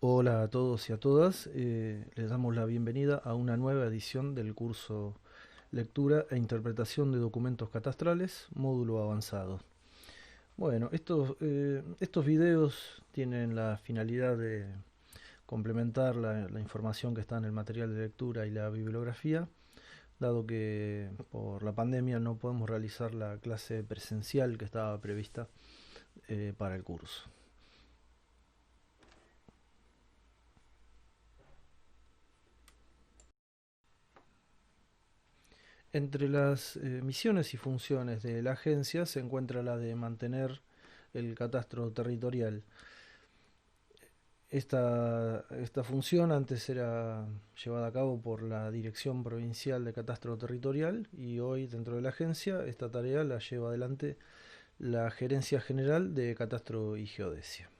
Hola a todos y a todas. Les damos la bienvenida a una nueva edición del curso Lectura e Interpretación de Documentos Catastrales, módulo avanzado. Bueno, estos videos tienen la finalidad de complementar la información que está en el material de lectura y la bibliografía, dado que por la pandemia no podemos realizar la clase presencial que estaba prevista para el curso. Entre las misiones y funciones de la agencia se encuentra la de mantener el catastro territorial. Esta función antes era llevada a cabo por la Dirección Provincial de Catastro Territorial y hoy dentro de la agencia esta tarea la lleva adelante la Gerencia General de Catastro y Geodesia.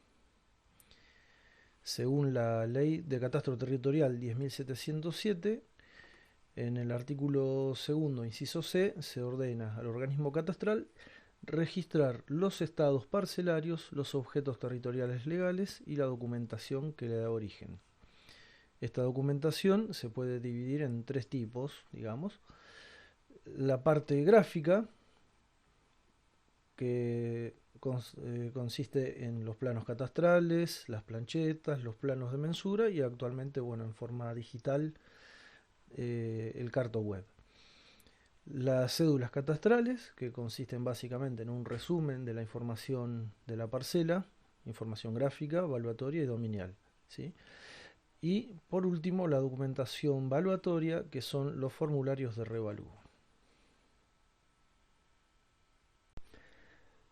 Según la Ley de Catastro Territorial 10.707, en el artículo segundo, inciso C, se ordena al organismo catastral registrar los estados parcelarios, los objetos territoriales legales y la documentación que le da origen. Esta documentación se puede dividir en tres tipos, digamos. La parte gráfica, que consiste en los planos catastrales, las planchetas, los planos de mensura y actualmente, bueno, en forma digital, el carto web. Las cédulas catastrales, que consisten básicamente en un resumen de la información de la parcela, información gráfica, valuatoria y dominial, ¿sí? Y por último, la documentación valuatoria, que son los formularios de revalúo.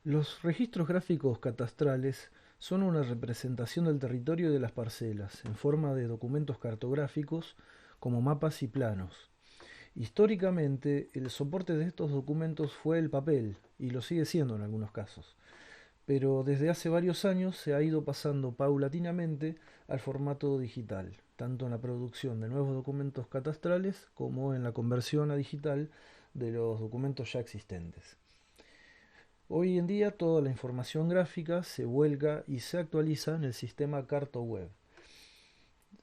Los registros gráficos catastrales son una representación del territorio de las parcelas en forma de documentos cartográficos como mapas y planos. Históricamente, el soporte de estos documentos fue el papel, y lo sigue siendo en algunos casos, pero desde hace varios años se ha ido pasando paulatinamente al formato digital, tanto en la producción de nuevos documentos catastrales como en la conversión a digital de los documentos ya existentes. Hoy en día toda la información gráfica se vuelca y se actualiza en el sistema CartoWeb.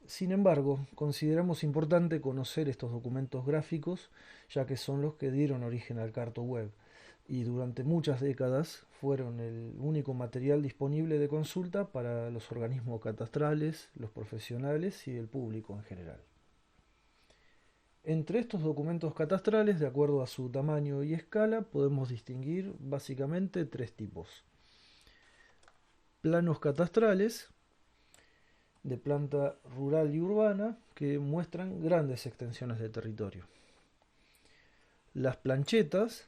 Sin embargo, consideramos importante conocer estos documentos gráficos, ya que son los que dieron origen al CartoWeb y durante muchas décadas fueron el único material disponible de consulta para los organismos catastrales, los profesionales y el público en general. Entre estos documentos catastrales, de acuerdo a su tamaño y escala, podemos distinguir básicamente tres tipos. Planos catastrales, de planta rural y urbana, que muestran grandes extensiones de territorio. Las planchetas,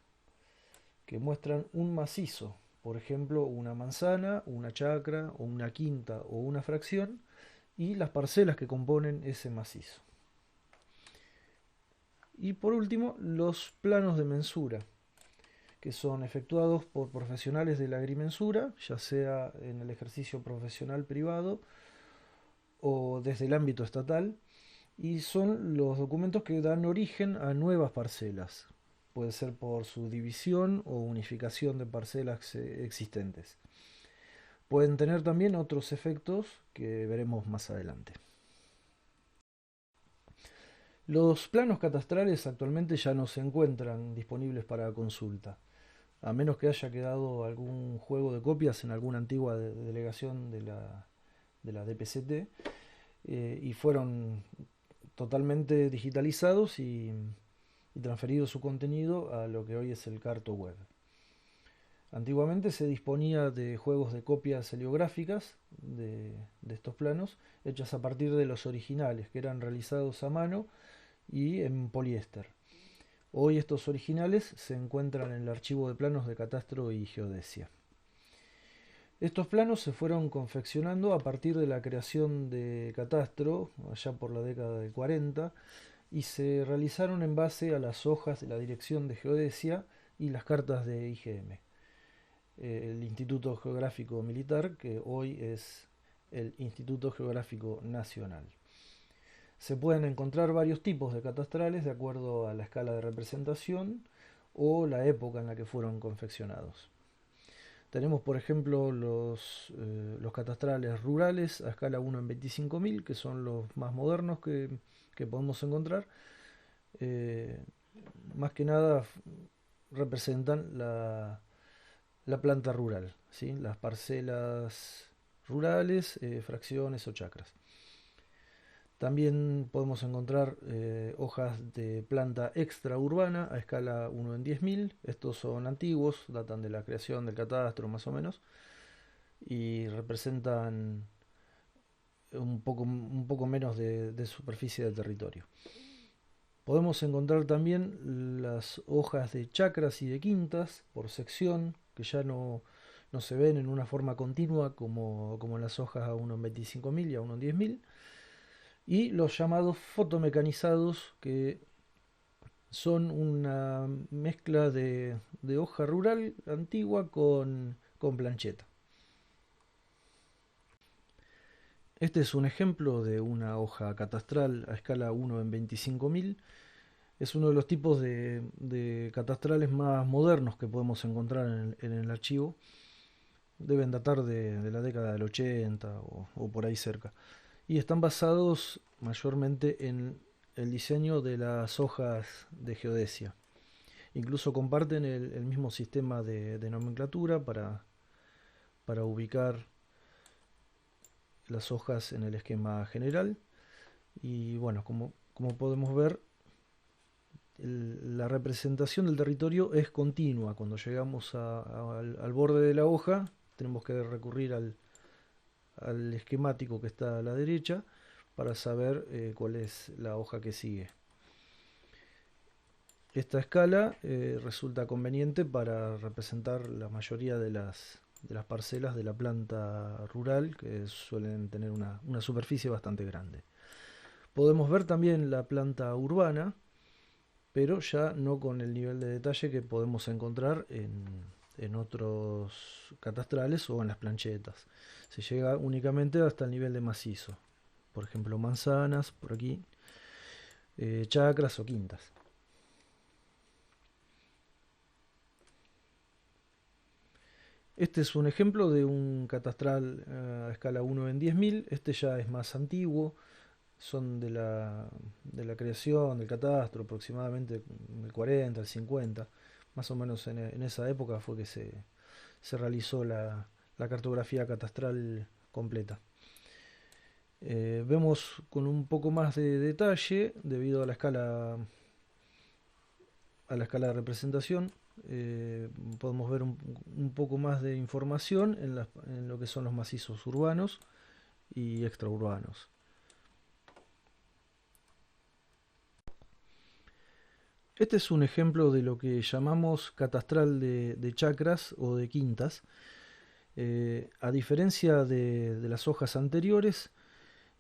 que muestran un macizo, por ejemplo, una manzana, una chacra o una quinta o una fracción, y las parcelas que componen ese macizo. Y por último, los planos de mensura, que son efectuados por profesionales de la agrimensura, ya sea en el ejercicio profesional privado o desde el ámbito estatal, y son los documentos que dan origen a nuevas parcelas. Puede ser por su división o unificación de parcelas existentes. Pueden tener también otros efectos que veremos más adelante. Los planos catastrales actualmente ya no se encuentran disponibles para consulta, a menos que haya quedado algún juego de copias en alguna antigua delegación de la DPCT, y fueron totalmente digitalizados y transferido su contenido a lo que hoy es el Carto Web. Antiguamente se disponía de juegos de copias heliográficas de estos planos, hechas a partir de los originales, que eran realizados a mano y en poliéster. Hoy estos originales se encuentran en el archivo de planos de catastro y geodesia. Estos planos se fueron confeccionando a partir de la creación de Catastro, allá por la década del 40, y se realizaron en base a las hojas de la Dirección de Geodesia y las cartas de IGM, el Instituto Geográfico Militar, que hoy es el Instituto Geográfico Nacional. Se pueden encontrar varios tipos de catastrales de acuerdo a la escala de representación o la época en la que fueron confeccionados. Tenemos, por ejemplo, los catastrales rurales a escala 1 en 25.000, que son los más modernos que podemos encontrar. Eh, Más que nada representan la planta rural, ¿sí? Las parcelas rurales, fracciones o chacras. También podemos encontrar hojas de planta extraurbana a escala 1 en 10.000. Estos son antiguos, datan de la creación del catastro más o menos, y representan un poco menos de superficie del territorio. Podemos encontrar también las hojas de chacras y de quintas por sección, que ya no se ven en una forma continua como las hojas a 1 en 25.000 y a 1 en 10.000. Y los llamados fotomecanizados, que son una mezcla de hoja rural antigua con plancheta. Este es un ejemplo de una hoja catastral a escala 1 en 25.000. Es uno de los tipos de catastrales más modernos que podemos encontrar en el archivo. Deben datar de la década del 80 o por ahí cerca. Y están basados mayormente en el diseño de las hojas de geodesia. Incluso comparten el mismo sistema de nomenclatura para ubicar las hojas en el esquema general. Y bueno, como podemos ver, la representación del territorio es continua. Cuando llegamos al borde de la hoja, tenemos que recurrir al esquemático que está a la derecha para saber cuál es la hoja que sigue. Esta escala resulta conveniente para representar la mayoría de las parcelas de la planta rural, que suelen tener una superficie bastante grande. Podemos ver también la planta urbana, pero ya no con el nivel de detalle que podemos encontrar en otros catastrales o en las planchetas. Se llega únicamente hasta el nivel de macizo. Por ejemplo, manzanas, por aquí, chacras o quintas. Este es un ejemplo de un catastral a escala 1 en 10.000. Este ya es más antiguo. Son de la creación del catastro, aproximadamente del 40 al 50. Más o menos en esa época fue que se realizó la cartografía catastral completa. Vemos con un poco más de detalle, debido a la escala de representación, podemos ver un poco más de información en lo que son los macizos urbanos y extraurbanos. Este es un ejemplo de lo que llamamos catastral de chacras o de quintas. A diferencia de las hojas anteriores,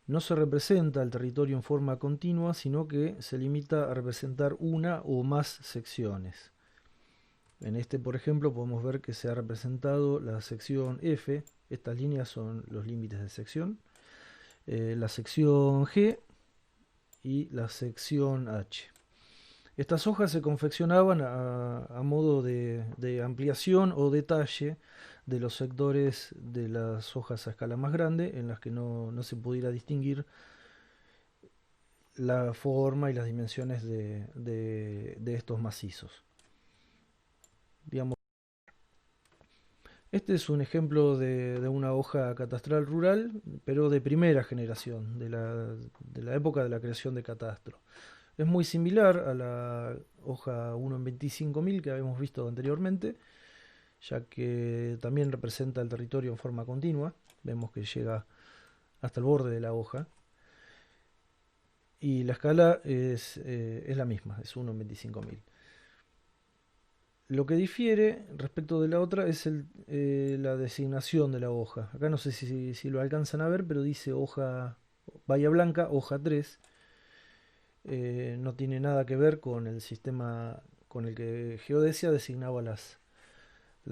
no se representa el territorio en forma continua, sino que se limita a representar una o más secciones. En este, por ejemplo, podemos ver que se ha representado la sección F. Estas líneas son los límites de sección. La sección G y la sección H. Estas hojas se confeccionaban a modo de ampliación o detalle de los sectores de las hojas a escala más grande, en las que no se pudiera distinguir la forma y las dimensiones de estos macizos. Digamos, este es un ejemplo de una hoja catastral rural, pero de primera generación, de la época de la creación de catastro. Es muy similar a la hoja 1 en 25.000 que habíamos visto anteriormente, ya que también representa el territorio en forma continua. Vemos que llega hasta el borde de la hoja. Y la escala es la misma, es 1 en 25.000. Lo que difiere respecto de la otra es la designación de la hoja. Acá no sé si lo alcanzan a ver, pero dice hoja Bahía Blanca, hoja 3. No tiene nada que ver con el sistema con el que Geodesia designaba las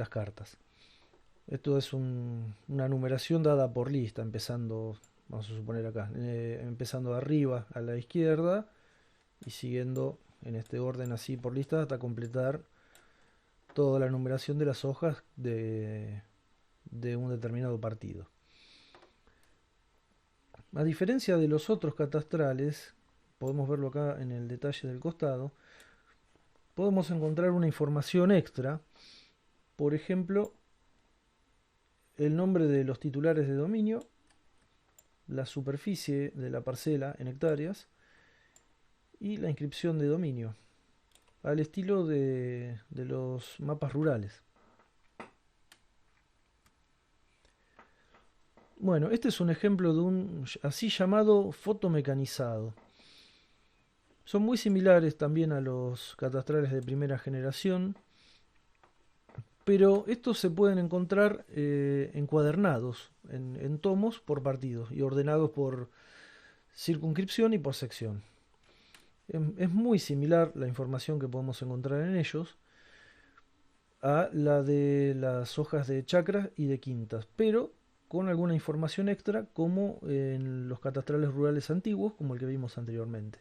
cartas. Esto es una numeración dada por lista, empezando, vamos a suponer acá, empezando de arriba a la izquierda y siguiendo en este orden así por lista hasta completar toda la numeración de las hojas de un determinado partido. A diferencia de los otros catastrales, podemos verlo acá en el detalle del costado, podemos encontrar una información extra, por ejemplo, el nombre de los titulares de dominio, la superficie de la parcela en hectáreas y la inscripción de dominio, al estilo de los mapas rurales. Bueno, este es un ejemplo de un así llamado fotomecanizado. Son muy similares también a los catastrales de primera generación, pero estos se pueden encontrar encuadernados en tomos por partidos y ordenados por circunscripción y por sección. Es muy similar la información que podemos encontrar en ellos a la de las hojas de chacras y de quintas, pero con alguna información extra como en los catastrales rurales antiguos, como el que vimos anteriormente.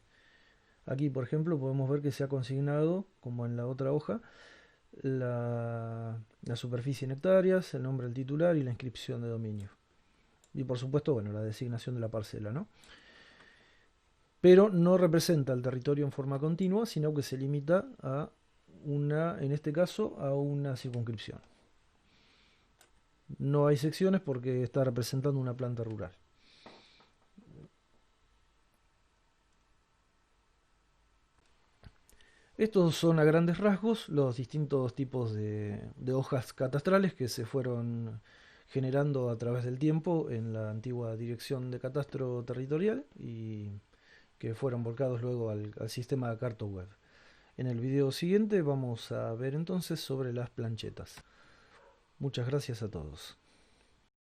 Aquí, por ejemplo, podemos ver que se ha consignado, como en la otra hoja, la superficie en hectáreas, el nombre del titular y la inscripción de dominio. Y por supuesto, bueno, la designación de la parcela, ¿no? Pero no representa el territorio en forma continua, sino que se limita a una, en este caso, a una circunscripción. No hay secciones porque está representando una planta rural. Estos son a grandes rasgos los distintos tipos de hojas catastrales que se fueron generando a través del tiempo en la antigua Dirección de Catastro Territorial y que fueron volcados luego al sistema CartoWeb. En el video siguiente vamos a ver entonces sobre las planchetas. Muchas gracias a todos.